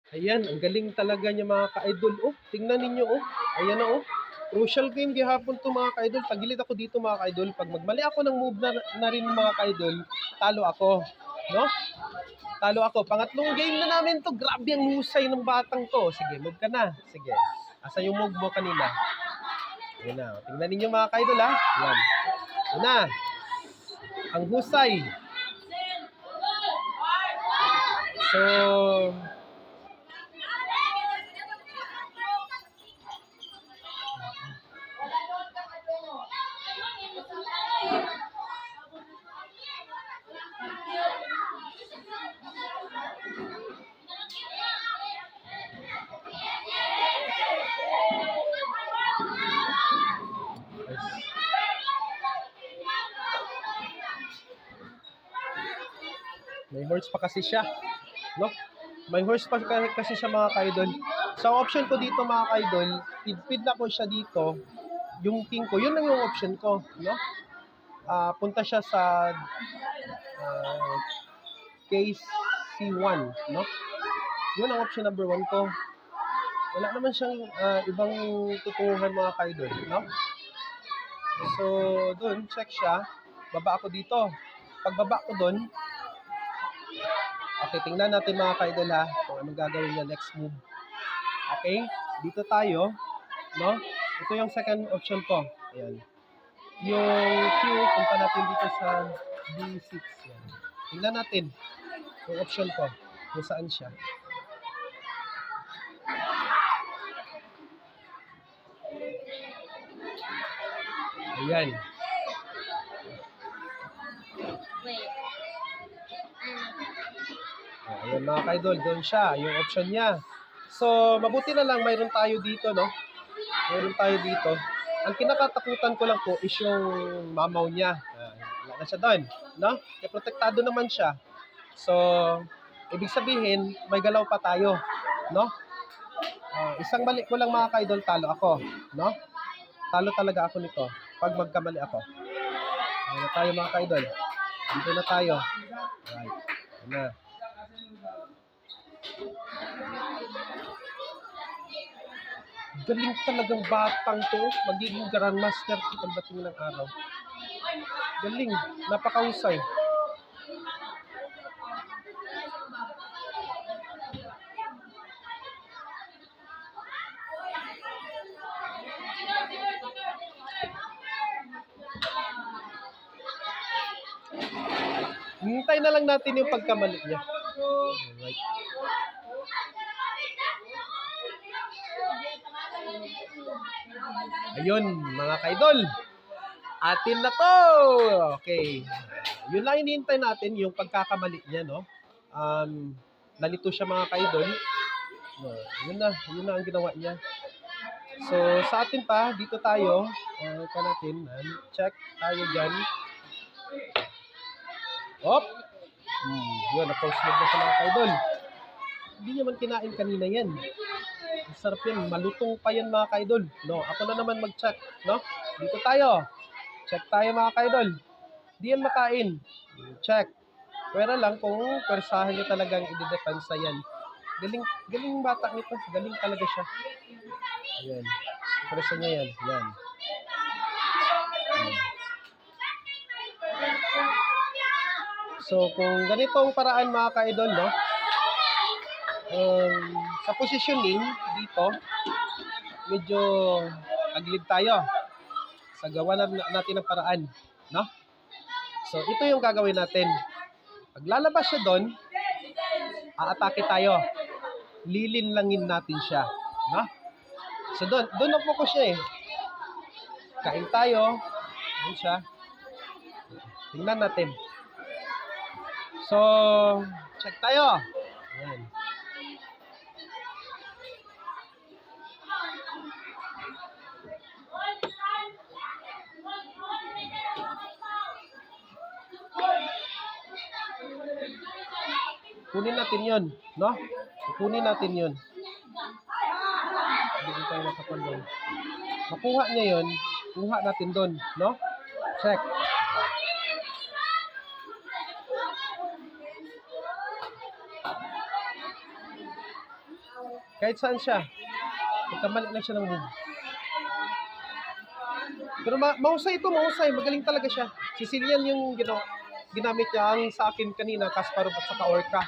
Ayan, ang galing talaga niya mga ka-idol. Oh, tingnan ninyo oh. Ayan na oh. Crucial game gihapon to mga ka-idol. Tagilid ako dito mga ka-idol. Pag magmali ako ng move na rin mga ka-idol, talo ako. No? Talo ako. Pangatlong game na namin to. Grabe ang husay ng batang to. Sige, move ka na. Sige. Asa yung move mo kanina? Ayan na. Tingnan ninyo mga ka-idol ha. Ayan. Ayan na. Ang husay. So, may horse pa kasi siya. No? May horse pa kasi siya mga ka-idol. Sa option ko dito mga ka-idol, feed na ko siya dito. Yung king ko, yun lang yung option ko. No? Punta siya sa case C1. No? Yun ang option number 1 ko. Wala naman siyang ibang tutunguhan mga ka-idol. No? So, doon, check siya. Baba ako dito. Pagbaba ko doon, okay, tingnan natin mga ka-idol ha, kung anong gagawin niya next move. Okay, dito tayo, no? Ito yung second option ko. Ayan. Yung Q, punta natin dito sa D6. Yan. Tingnan natin yung option ko, kung saan siya. Ayan. Ayan mga ka-idol, doon siya, yung option niya. So, mabuti na lang mayroon tayo dito, no? Mayroon tayo dito. Ang kinakatakutan ko lang po is yung mamaw niya. Wala na siya doon, no? Kaya protektado naman siya. So, ibig sabihin, may galaw pa tayo, no? Isang mali ko lang mga ka-idol, talo ako, no? Talo talaga ako nito pag magkamali ako. Ayan na tayo mga ka-idol. Dito na tayo. Alright. Ayan na. Galing talagang batang to. Magiging grandmaster pagdating ng araw. Galing. Napakahusay. Hintay na lang natin yung pagkamali niya. Alright. Ayun, mga ka-idol. Atin na to! Okay. Yun lang hinihintay natin, yung pagkakamali niya, no? Nalito siya mga ka-idol. No, yun na ang ginawa niya. So, sa atin pa, dito tayo, ito natin, check tayo dyan. Op! Yun, na-post na sa mga ka-idol. Hindi naman kinain kanina yan. Ang sarap yan, malutong pa yan mga ka-idol. No, ako na naman mag-check, no? Dito tayo. Check tayo mga ka-idol. Hindi yan makain. Check. Pero lang kung persahan niya talagang i-depensa yan. Galing bata nito. Galing talaga siya. Ayan. Persa niya yan. Yan. So, kung ganitong paraan mga ka-idol, no? Sa positioning dito, medyo taglid tayo sa gawa natin ng paraan, no? So, ito yung gagawin natin. Pag lalabas siya doon, aatake tayo. Lilinlangin natin siya, no? So, doon na focus siya eh. Kain tayo. Doon siya. Tingnan natin. So, check tayo. Ayan. Kunin natin yun, no? Kunin natin yun. Hindi tayo nakapal doon. Makuha niya yun, kuha natin doon, no? Check. Kahit saan siya. Magkamali lang siya ng move. Pero mahusay ito, mahusay. Magaling talaga siya. Sicilian yung ginamit niya. Ang sa akin kanina, Kasparov at saka Orca.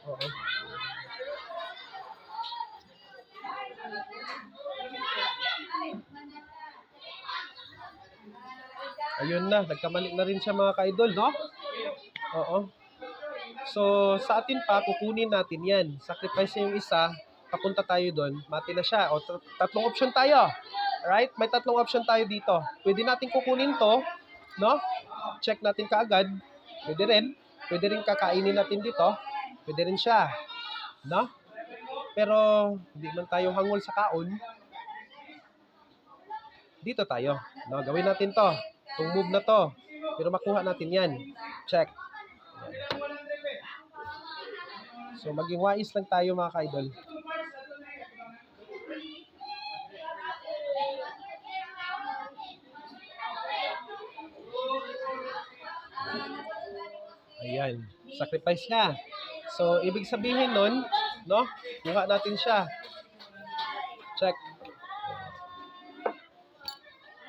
Oo. Ayun na, nagkamali na rin siya mga ka-idol, no? Oo. So, sa atin pa, kukunin natin yan. Sacrifice niya yung isa, papunta tayo doon, mati na siya. O, tatlong option tayo. Alright? May tatlong option tayo dito. Pwede natin kukunin to, no? Check natin kaagad. Pwede rin. Pwede rin kakainin natin dito. Pwede rin siya. No? Pero, hindi man tayo hangol sa kaon. Dito tayo. No? Gawin natin to. Itong move na to. Pero makuha natin yan. Check. So, maging wais lang tayo mga ka-idol. Ayan. Sacrifice niya. So, ibig sabihin nun, no? Kuha natin siya. Check.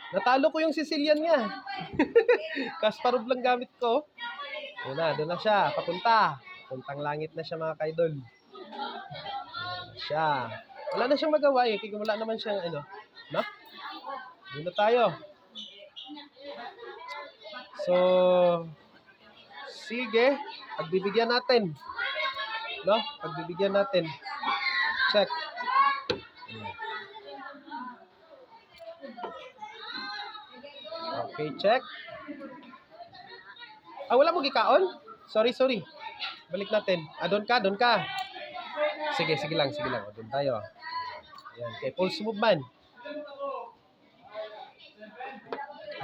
Natalo ko yung Sicilian niya. Kasparov lang gamit ko. Doon na siya. Papunta. Puntang langit na siya mga ka-idol. Siya. Wala na siyang magawa eh. Kaya wala naman siyang no? Doon na tayo. So, sige. Pagbibigyan natin. No? Pagbibigyan natin. Check. Okay, check. Wala mo gikaon? Sorry. Balik natin. Doon ka. Sige lang. Doon tayo. Ayan, kay pulse movement.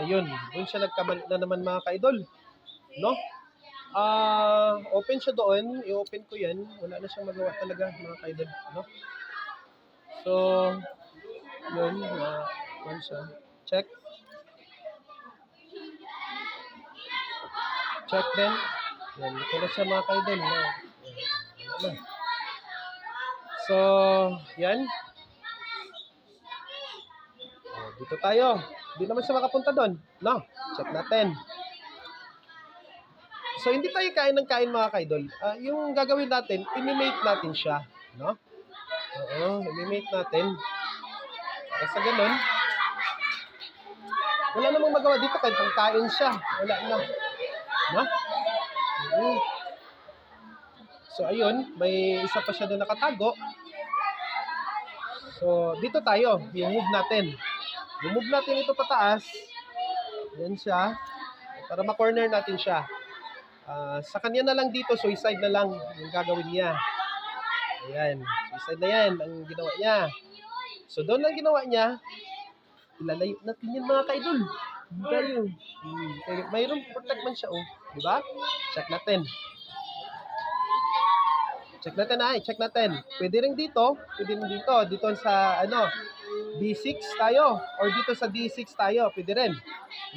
Ayun, doon siya nagkamali na naman mga ka-idol. No? Open siya doon. I-open ko yan. Wala na siyang magawa talaga mga ka-idol. No? So, yun. Siya. Check. Check din. Yan, ito na siya mga ka-idol. No? Yan. So, yan. Dito tayo. Hindi naman siya makapunta doon. No? Check natin. So, hindi tayo kain ng kain mga ka-idol. Yung gagawin natin, inimate natin siya. No? Oo, inimate natin. Kasi ganun, wala namang magawa dito kahit pangkain siya. Wala na. No? So, ayun. May isa pa siya doon nakatago. So, dito tayo. I-move natin. I-move natin ito pataas. Yan siya. Para ma-corner natin siya. Sa kanya na lang dito, suicide na lang yung gagawin niya. Ayan. Suicide na yan ang ginawa niya. So, doon lang ginawa niya. Ilalayo natin yan mga ka-idol. Tayo. Mayroong protect man siya, oh. Diba? Check natin. Check natin. Pwede rin dito. Dito sa, D6 tayo. Or dito sa D6 tayo. Pwede rin.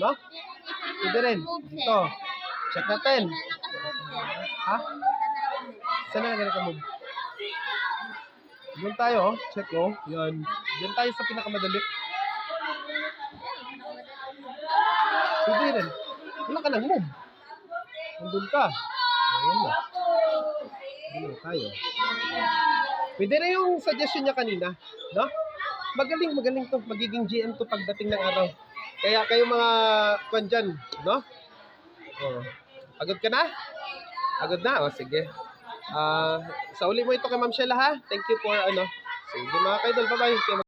No? Pwede rin. Dito. Check natin. Ha? Saan na nagana ka move? Doon tayo. Check, oh. Yan. Diyan tayo sa pinakamadali. Pwede rin. Wala ka nang move. Nandun ka. Ayan na. Doon tayo. Pwede rin yung suggestion niya kanina. No? Magaling to. Magiging GM to pagdating ng araw. Kaya kayo mga kwan dyan, no? Pagod ka na? Pagod na? Sige. Sa uli mo ito kay Ma'am Sheila, ha? Thank you for, sige mga kaidol. Bye-bye.